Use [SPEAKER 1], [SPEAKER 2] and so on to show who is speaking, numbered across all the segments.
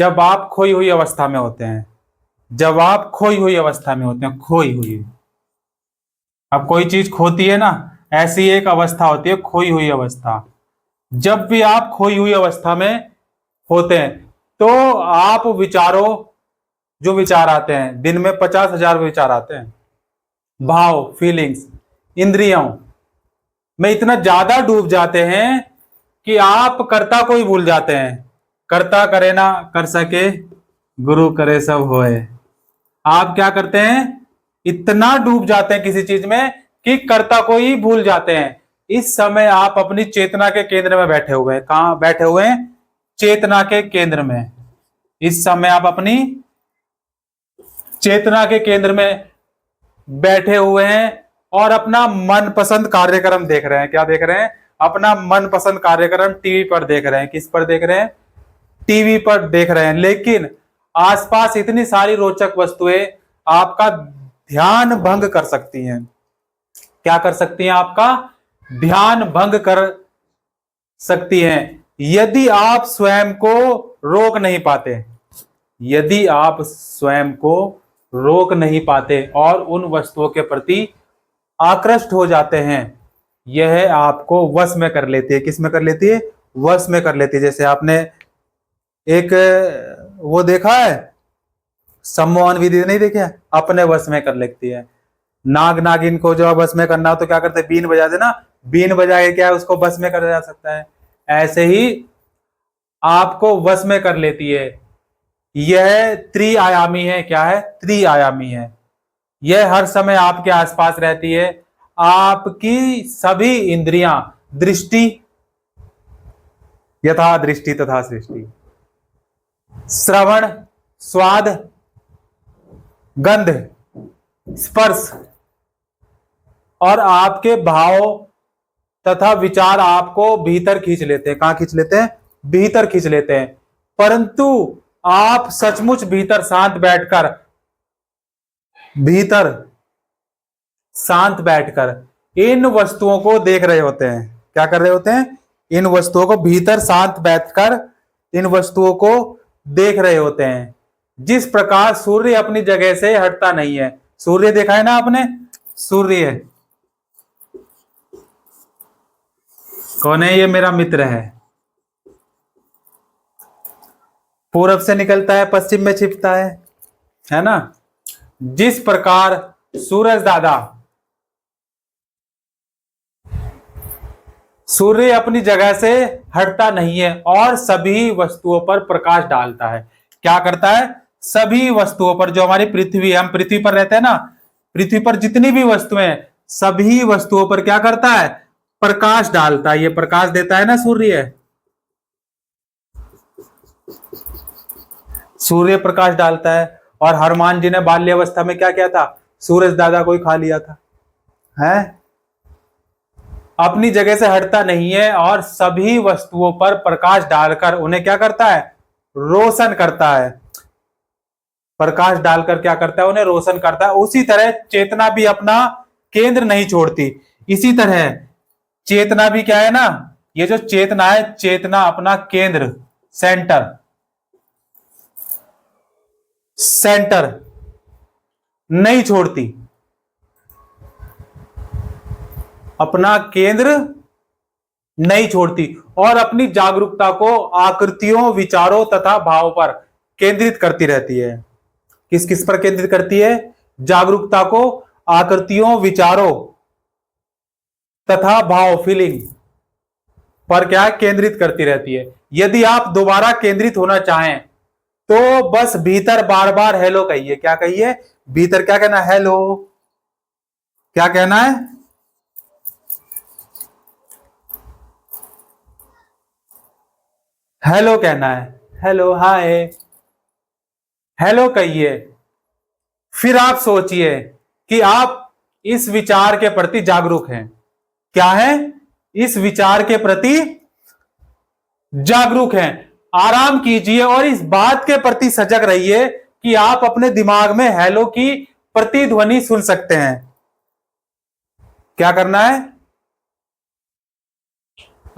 [SPEAKER 1] जब आप खोई हुई अवस्था में होते हैं, जब आप खोई हुई अवस्था में होते हैं, खोई हुई। अब कोई चीज खोती है ना, ऐसी एक अवस्था होती है खोई हुई अवस्था। जब भी आप खोई हुई अवस्था में होते हैं तो आप विचारों, जो विचार आते हैं, दिन में 50,000 विचार आते हैं, भाव, फीलिंग्स, इंद्रियों में इतना ज्यादा डूब जाते हैं कि आप कर्ता को ही भूल जाते हैं। कर्ता करे ना कर सके, गुरु करे सब होए। आप क्या करते हैं, इतना डूब जाते हैं किसी चीज में कि कर्ता को ही भूल जाते हैं। इस समय आप अपनी चेतना के केंद्र में बैठे हुए हैं। कहां बैठे हुए हैं? चेतना के केंद्र में। इस समय आप अपनी चेतना के केंद्र में बैठे हुए हैं और अपना मनपसंद कार्यक्रम देख रहे हैं। क्या देख रहे हैं? अपना मनपसंद कार्यक्रम टीवी पर देख रहे हैं। किस पर देख रहे हैं? टीवी पर देख रहे हैं। लेकिन आसपास इतनी सारी रोचक वस्तुएं आपका ध्यान भंग कर सकती हैं। क्या कर सकती हैं? आपका ध्यान भंग कर सकती हैं यदि आप स्वयं को रोक नहीं पाते। यदि आप स्वयं को रोक नहीं पाते और उन वस्तुओं के प्रति आकृष्ट हो जाते हैं, यह आपको वश में कर लेती है। किस में कर लेती है? वश में कर लेती है। जैसे आपने एक वो देखा है, सम्मोहन विधि नहीं देखा? अपने वश में कर लेती है। नाग नागिन को जो बस में करना हो तो क्या करते हैं? बीन बजा देना। बीन बजा के क्या है, उसको बस में करा जा सकता है। ऐसे ही आपको वश में कर लेती है। यह त्रिआयामी है। क्या है? त्रिआयामी है। यह हर समय आपके आसपास रहती है। आपकी सभी इंद्रियां, दृष्टि, यथा दृष्टि तथा सृष्टि, श्रवण, स्वाद, गंध, स्पर्श और आपके भाव तथा विचार आपको भीतर खींच लेते हैं। कहां खींच लेते हैं? भीतर खींच लेते हैं। परंतु आप सचमुच भीतर शांत बैठकर इन वस्तुओं को देख रहे होते हैं। क्या कर रहे होते हैं? इन वस्तुओं को भीतर शांत बैठकर इन वस्तुओं को देख रहे होते हैं। जिस प्रकार सूर्य अपनी जगह से हटता नहीं है। सूर्य देखा है ना आपने? सूर्य कौन है? ये मेरा मित्र है। पूरब से निकलता है, पश्चिम में छिपता है ना? जिस प्रकार सूर्य अपनी जगह से हटता नहीं है और सभी वस्तुओं पर प्रकाश डालता है। क्या करता है? सभी वस्तुओं पर, जो हमारी पृथ्वी, हम पृथ्वी पर रहते हैं ना, पृथ्वी पर जितनी भी वस्तुएं हैं, सभी वस्तुओं पर क्या करता है? प्रकाश डालता है। ये प्रकाश देता है ना सूर्य। सूर्य प्रकाश डालता है। और हनुमान जी ने बाल्यावस्था में क्या किया था? सूरज दादा को ही खा लिया था। है? अपनी जगह से हटता नहीं है और सभी वस्तुओं पर प्रकाश डालकर उन्हें क्या करता है? रोशन करता है। प्रकाश डालकर क्या करता है? उन्हें रोशन करता है। उसी तरह चेतना भी अपना केंद्र नहीं छोड़ती। इसी तरह चेतना भी क्या है ना, ये जो चेतना है, चेतना अपना केंद्र, सेंटर नहीं छोड़ती। अपना केंद्र नहीं छोड़ती और अपनी जागरूकता को आकृतियों, विचारों तथा भाव पर केंद्रित करती रहती है। किस किस पर केंद्रित करती है? जागरूकता को आकृतियों, विचारों तथा भाव, फीलिंग पर क्या केंद्रित करती रहती है। यदि आप दोबारा केंद्रित होना चाहें तो बस भीतर बार बार हेलो कहिए। क्या कहिए? भीतर क्या कहना? हेलो। क्या कहना है? हेलो कहना है। हेलो, हाय, हेलो कहिए। फिर आप सोचिए कि आप इस विचार के प्रति जागरूक हैं। क्या है? इस विचार के प्रति जागरूक हैं। आराम कीजिए और इस बात के प्रति सजग रहिए कि आप अपने दिमाग में हेलो की प्रतिध्वनि सुन सकते हैं। क्या करना है?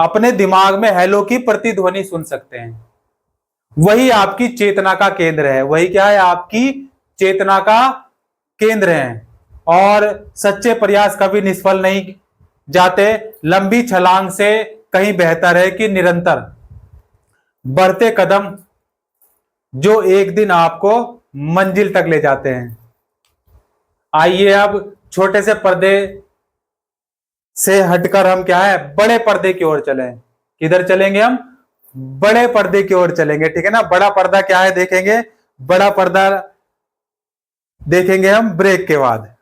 [SPEAKER 1] अपने दिमाग में हेलो की प्रतिध्वनि सुन सकते हैं वही आपकी चेतना का केंद्र है। वही क्या है? आपकी चेतना का केंद्र है। और सच्चे प्रयास कभी निष्फल नहीं जाते। लंबी छलांग से कहीं बेहतर है कि निरंतर बढ़ते कदम जो एक दिन आपको मंजिल तक ले जाते हैं। आइए अब छोटे से पर्दे से हटकर हम क्या है, बड़े पर्दे की ओर चलें। किधर चलेंगे हम? बड़े पर्दे की ओर चलेंगे, ठीक है ना। बड़ा पर्दा क्या है देखेंगे। बड़ा पर्दा देखेंगे हम ब्रेक के बाद।